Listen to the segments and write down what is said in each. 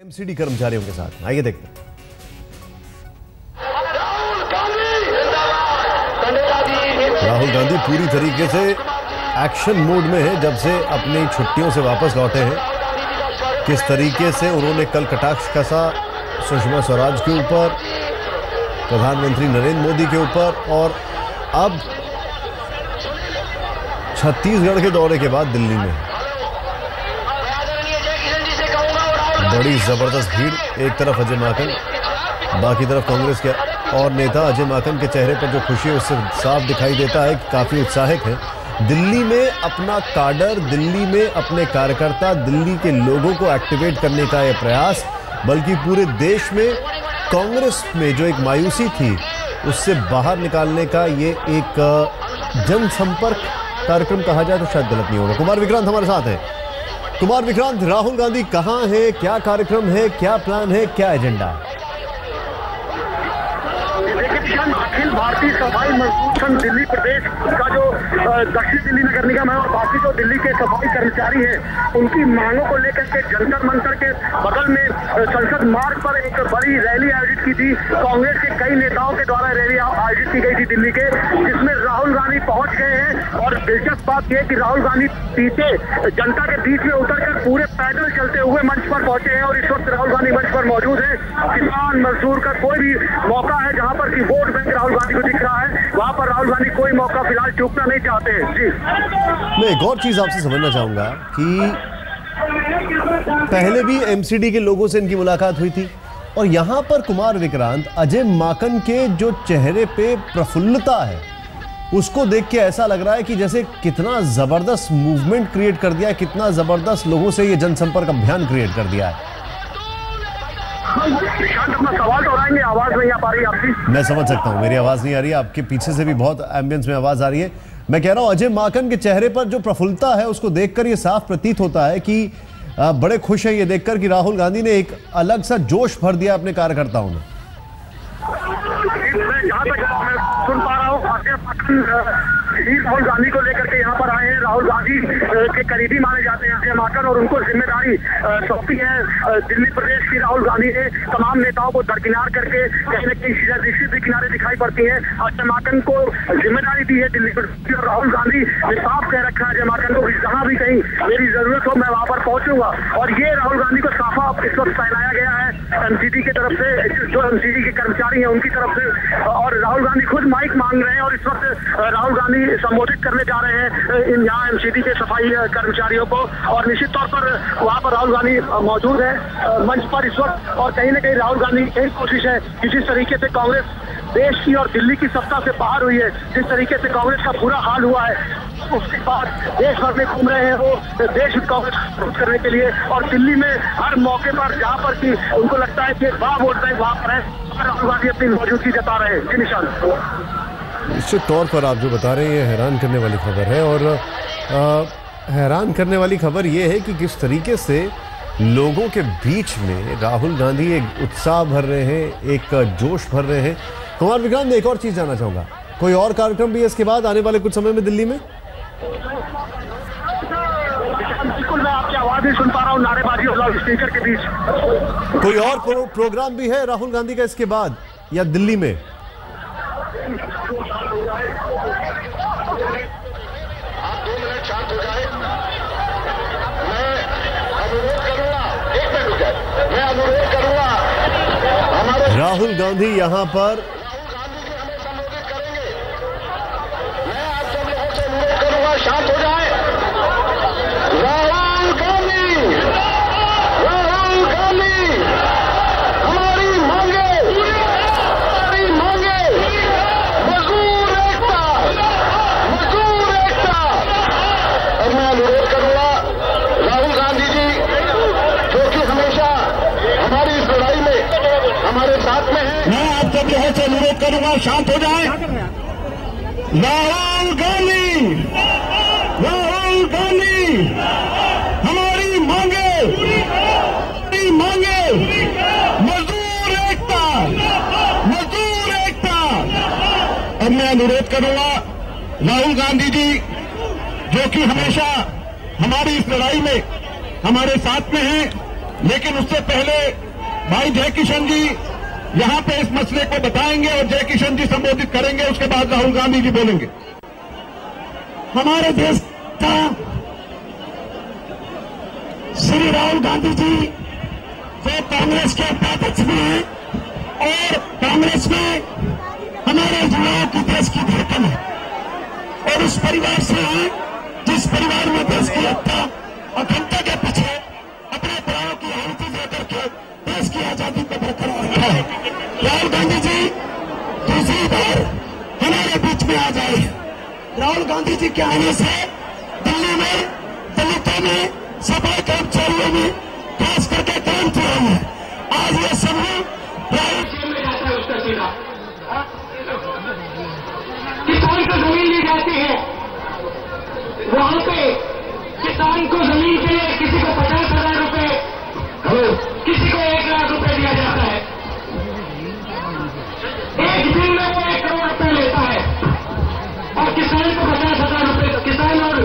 MCD कर्मचारियों के साथ आइए देखते हैं। राहुल गांधी पूरी तरीके से एक्शन मोड में है जब से अपनी छुट्टियों से वापस लौटे हैं। किस तरीके से उन्होंने कल कटाक्ष कसा सुषमा स्वराज के ऊपर, प्रधानमंत्री नरेंद्र मोदी के ऊपर, और अब छत्तीसगढ़ के दौरे के बाद दिल्ली में बड़ी जबरदस्त भीड़। एक तरफ अजय माकन, बाकी तरफ कांग्रेस के और नेता। अजय माकन के चेहरे पर जो खुशी है उससे साफ दिखाई देता है कि काफी उत्साहित है। दिल्ली में अपना काडर, दिल्ली में अपने कार्यकर्ता, दिल्ली के लोगों को एक्टिवेट करने का यह प्रयास, बल्कि पूरे देश में कांग्रेस में जो एक मायूसी थी उससे बाहर निकालने का ये एक जनसंपर्क कार्यक्रम कहा जाए तो शायद गलत नहीं होगा। कुमार विक्रांत हमारे साथ हैं। कुमार विक्रांत, राहुल गांधी कहां है, क्या कार्यक्रम है, क्या प्लान है, क्या एजेंडा है? अखिल भारतीय सफाई मजदूर संघ दिल्ली प्रदेश का जो दक्षिण दिल्ली नगर निगम है और बाकी जो दिल्ली के सफाई कर्मचारी हैं, उनकी मांगों को लेकर के जंतर मंतर के बगल में संसद मार्ग पर एक बड़ी रैली आयोजित की थी। कांग्रेस के कई नेताओं के द्वारा रैली आयोजित की गई थी दिल्ली के, जिसमें राहुल गांधी पहुंच गए हैं। और दिलचस्प बात यह कि राहुल गांधी पीछे जनता के बीच में उतरकर पूरे पैदल चलते हुए मंच पर पहुंचे हैं और इस वक्त राहुल गांधी मंच पर मौजूद है। किसान मजदूर का कोई भी मौका है जहां पर कि वोट बैंक राहुल गांधी को दिख रहा है, वहां पर राहुल गांधी कोई मौका फिलहाल चूकना नहीं चाहते हैं। जी, मैं एक और चीज आपसे समझना चाहूंगा कि पहले भी एमसीडी के लोगों से इनकी मुलाकात हुई थी और यहां पर कुमार विक्रांत, अजय माकन के जो चेहरे पे प्रफुल्लता है उसको देख के ऐसा लग रहा है कि जैसे कितना जबरदस्त मूवमेंट क्रिएट कर दिया है, कितना जबरदस्त लोगों से ये जनसंपर्क अभियान क्रिएट कर दिया है। अपना सवाल दोहराएंगे, आवाज नहीं आ पा रही आपकी। मैं समझ सकता हूं, मेरी आवाज नहीं आ रही है, आपके पीछे से भी बहुत एम्बियंस में आवाज आ रही है। मैं कह रहा हूं अजय माकन के चेहरे पर जो प्रफुल्लता है उसको देखकर ये साफ प्रतीत होता है कि बड़े खुश है ये देखकर कि राहुल गांधी ने एक अलग सा जोश भर दिया अपने कार्यकर्ताओं में। मैं जहां तक सुन पा रहा हूँ, राहुल गांधी को लेकर के यहाँ पर आए हैं। राहुल गांधी के करीबी माने जाते हैं अजय माकन और उनको जिम्मेदारी सौंपी है दिल्ली प्रदेश की। राहुल गांधी ने तमाम नेताओं को दरकिनार करके कहीं न कहीं सीधे किनारे दिखाई पड़ती है। अजय माकन को जिम्मेदारी दी है दिल्ली प्रदेश और राहुल गांधी ने साफ कह रखा है अजय माकन को जहां भी कहीं मेरी जरूरत हो मैं वहां पर पहुंचूंगा। और ये राहुल गांधी को साफा इस वक्त फैलाया गया है एमसीडी की तरफ से, जो एमसीडी के कर्मचारी हैं उनकी तरफ से। और राहुल गांधी खुद माइक मांग रहे हैं और इस वक्त राहुल गांधी संबोधित करने जा रहे हैं इन यहाँ एमसीडी के सफाई कर्मचारियों को। और निश्चित तौर पर वहाँ पर राहुल गांधी मौजूद है मंच पर इस वक्त। और कहीं न कहीं राहुल गांधी की कोशिश है कि जिस तरीके से कांग्रेस देश की और दिल्ली की सत्ता से बाहर हुई है, जिस तरीके से कांग्रेस का बुरा हाल हुआ है, उसके बाद देश भर में घूम रहे हैं वो देश कांग्रेस विरोध करने के लिए। और दिल्ली में हर मौके पर जहाँ पर कि उनको लगता है कि वहाँ वोट बैंक वहाँ पर है, राहुल गांधी अपनी मौजूदगी जता रहे हैं। निशान, निश्चित तौर पर आप जो बता रहे हैं ये हैरान करने वाली खबर है। और हैरान करने वाली खबर ये है कि किस तरीके से लोगों के बीच में राहुल गांधी एक उत्साह भर रहे हैं, एक जोश भर रहे हैं। कुमार विक्रांत, मैं एक और चीज जानना चाहूंगा, कोई और कार्यक्रम भी है इसके बाद आने वाले कुछ समय में दिल्ली में? बिल्कुल, मैं आपकी आवाज नहीं सुन पा रहा हूँ नारेबाजी और लाउड स्पीकर के बीच। कोई और प्रोग्राम भी है राहुल गांधी का इसके बाद या दिल्ली में? आप 2 मिनट शांत हो जाए। मैं अनुरोध करूंगा, 1 मिनट रुक जाए, मैं अनुरोध करूंगा हमारे राहुल गांधी यहां पर राहुल गांधी जी हमें संबोधित करेंगे। मैं आप सब लोगों से अनुरोध करूंगा शांत हो जाए। राहुल गांधी, राहुल गांधी, हमारी मांगे मजदूर एकता। और मैं अनुरोध करूंगा राहुल गांधी जी जो कि हमेशा हमारी इस लड़ाई में हमारे साथ में है। मैं आप सब लोगों से अनुरोध करूंगा शांत हो जाए। राहुल गांधी, राहुल गांधी, हमारी मांगे मजदूर एकता, मजदूर एकता। और मैं अनुरोध करूंगा राहुल गांधी जी जो कि हमेशा हमारी इस लड़ाई में हमारे साथ में हैं, लेकिन उससे पहले भाई जय किशन जी यहां पे इस मसले को बताएंगे और जय किशन जी संबोधित करेंगे, उसके बाद राहुल गांधी जी बोलेंगे। हमारे देश का श्री राहुल गांधी जी वो कांग्रेस के उपाध्यक्ष भी हैं और कांग्रेस में हमारे युवाओं की देश की धड़कन है और उस परिवार से हैं जिस परिवार में देश की एकता अखंडता के पीछे अपने प्राणों की आहुति देकर के देश की आजादी को बरकरार रखा है। राहुल गांधी जी दूसरी बार हमारे बीच में आ जाए। राहुल गांधी जी के आने से दिल्ली में दलितों में सफाई कर्मचारियों में खास करके क्रांति हुई है। आज ये समूह किसान को जमीन ली जाती है, वहां पे किसान को जमीन के लिए किसी को 50,000 रुपए, किसी को 1 लाख रुपए दिया जाता है। एक दिन में वो 1 करोड़ रुपए लेता है और किसान को 50,000 रुपए। किसान और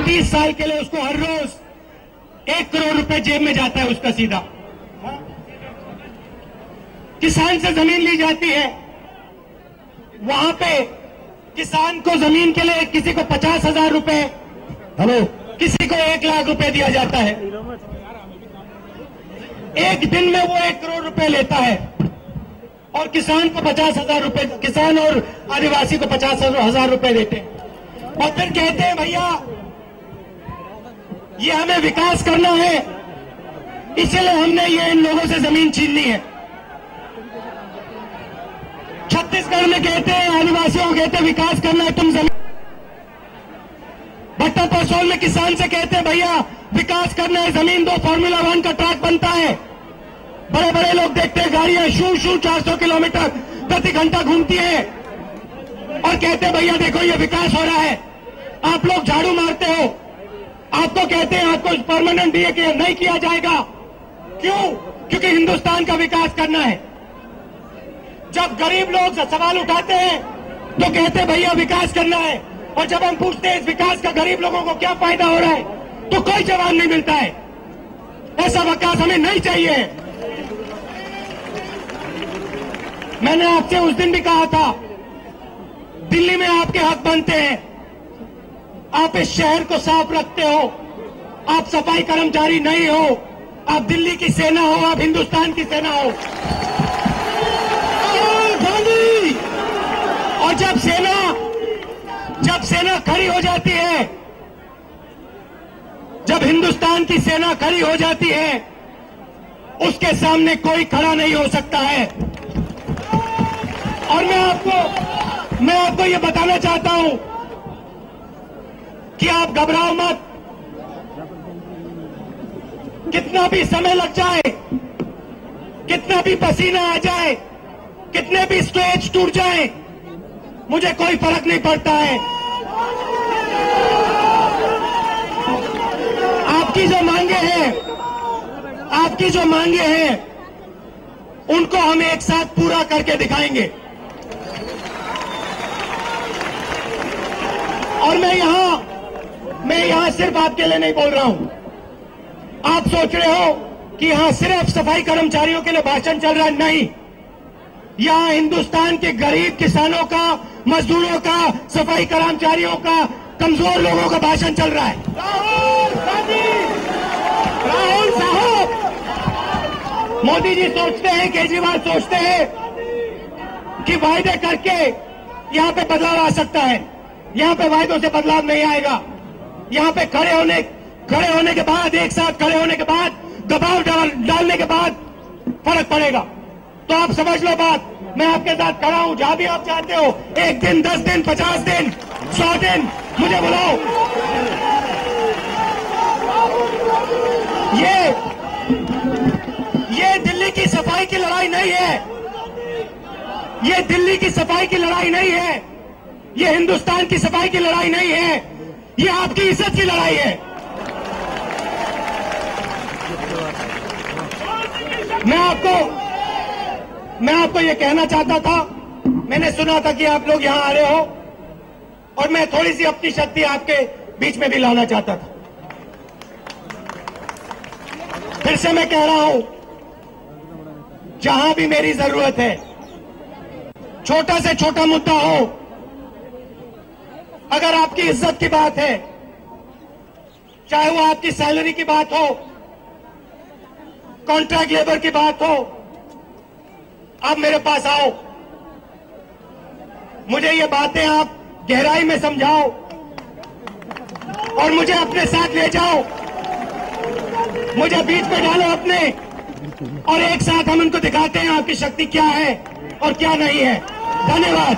30 साल के लिए उसको हर रोज 1 करोड़ रुपए जेब में जाता है उसका सीधा। किसान से जमीन ली जाती है, वहां पे किसान को जमीन के लिए किसी को 50,000 रुपए, किसी को 1 लाख रुपए दिया जाता है। एक दिन में वो 1 करोड़ रुपए लेता है और किसान को 50,000 रुपए, किसान और आदिवासी को 50,000 रुपए देते हैं और फिर कहते हैं भैया ये हमें विकास करना है, इसलिए हमने ये इन लोगों से जमीन छीननी है। छत्तीसगढ़ में कहते हैं, आदिवासियों को कहते हैं विकास करना है, तुम जमीन। भट्टा परसोल में किसान से कहते हैं भैया विकास करना है, जमीन दो, फार्मूला 1 का ट्रैक बनता है। बड़े बड़े लोग देखते हैं गाड़ियां शू शू 400 किलोमीटर प्रति घंटा घूमती है और कहते हैं भैया देखो ये विकास हो रहा है। आप लोग झाड़ू मारते हो, आपको कहते हैं आपको परमानेंट डीए नहीं किया जाएगा। क्यों? क्योंकि हिंदुस्तान का विकास करना है। जब गरीब लोग सवाल उठाते हैं तो कहते हैं भैया विकास करना है, और जब हम पूछते हैं इस विकास का गरीब लोगों को क्या फायदा हो रहा है तो कोई जवाब नहीं मिलता है। ऐसा विकास हमें नहीं चाहिए। मैंने आपसे उस दिन भी कहा था दिल्ली में आपके हक बनते हैं, आप इस शहर को साफ रखते हो, आप सफाई कर्मचारी नहीं हो, आप दिल्ली की सेना हो, आप हिंदुस्तान की सेना हो। और जब सेना खड़ी हो जाती है, जब हिंदुस्तान की सेना खड़ी हो जाती है, उसके सामने कोई खड़ा नहीं हो सकता है। और मैं आपको ये बताना चाहता हूं कि आप घबराओ मत। कितना भी समय लग जाए, कितना भी पसीना आ जाए, कितने भी स्टेज टूट जाए, मुझे कोई फर्क नहीं पड़ता है। आपकी जो मांगे हैं उनको हम एक साथ पूरा करके दिखाएंगे। और मैं यहां सिर्फ आपके लिए नहीं बोल रहा हूं। आप सोच रहे हो कि यहां सिर्फ सफाई कर्मचारियों के लिए भाषण चल रहा है, नहीं। यहां हिंदुस्तान के गरीब किसानों का, मजदूरों का, सफाई कर्मचारियों का, कमजोर लोगों का भाषण चल रहा है। राहुल साहब, मोदी जी सोचते हैं, केजरीवाल सोचते हैं कि वायदे करके यहां पे बदलाव आ सकता है। यहां पे वायदों से बदलाव नहीं आएगा। यहां पे खड़े होने के बाद, एक साथ खड़े होने के बाद, दबाव डालने के बाद फर्क पड़ेगा। तो आप समझ लो बात। मैं आपके साथ खड़ा हूं, जहां भी आप चाहते हो, 1 दिन, 10 दिन, 50 दिन, 100 दिन, मुझे बुलाओ। ये दिल्ली की सफाई की लड़ाई नहीं है। ये दिल्ली की सफाई की लड़ाई नहीं है। ये हिंदुस्तान की सफाई की लड़ाई नहीं है। ये आपकी इज्जत की लड़ाई है। मैं आपको ये कहना चाहता था। मैंने सुना था कि आप लोग यहां आ रहे हो और मैं थोड़ी सी अपनी शक्ति आपके बीच में भी लाना चाहता था। फिर से मैं कह रहा हूं, जहां भी मेरी जरूरत है, छोटा से छोटा मुद्दा हो, अगर आपकी इज्जत की बात है, चाहे वो आपकी सैलरी की बात हो, कॉन्ट्रैक्ट लेबर की बात हो, आप मेरे पास आओ, मुझे ये बातें आप गहराई में समझाओ और मुझे अपने साथ ले जाओ, मुझे बीच में डालो अपने, और एक साथ हम उनको दिखाते हैं आपकी शक्ति क्या है और क्या नहीं है। धन्यवाद।